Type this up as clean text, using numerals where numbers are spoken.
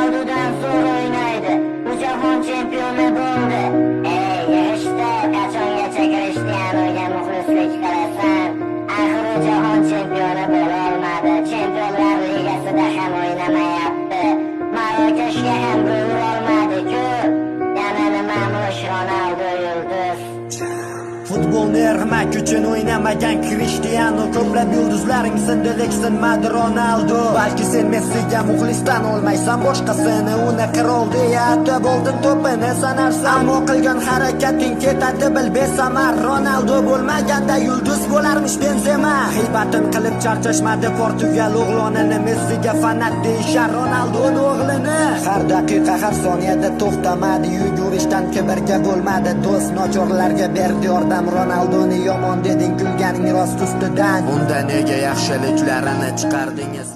Ronaldo'dan zo'r o'ynaydi. Bu jahon chempioni bo'ldi. Yig'ishda qachongacha Krishtianuga muxlislik qilasan? Axir u jahon chempioni bo'la olmadi. Chempionlar ligasida ham o'ynamayapti. Marokashga ham bo'la olmadi-ku. Yana nima mush Ronaldo yulduz? Futbolni ermak uchun o'ynamagan Krishtianu, ko'plab yulduzlaring sindi lekin Ronaldo. Balki sen Messiga muxlisdan olmaysan, boshqasini uni qirol deya atab oldin to'pini sanarsan. Ammo qilgan harakating ketadi bil besamar. Ronaldo bo'lmaganda yulduz bo'larmish Benzema. G'iybatin qilib charchashmadi Portugal o'g'lonini, Messiga fanat deyishar Ronaldo'ning o'g'lini. Har daqiqa har soniyada to'xtamadi, yugurishdan kibrga bo'lmadi do'st, nochorlarga berdi yordam. Ronaldoni yomon deding, kulganing rost ustidan. Unda nega yaxshiliklarini chiqardingiz?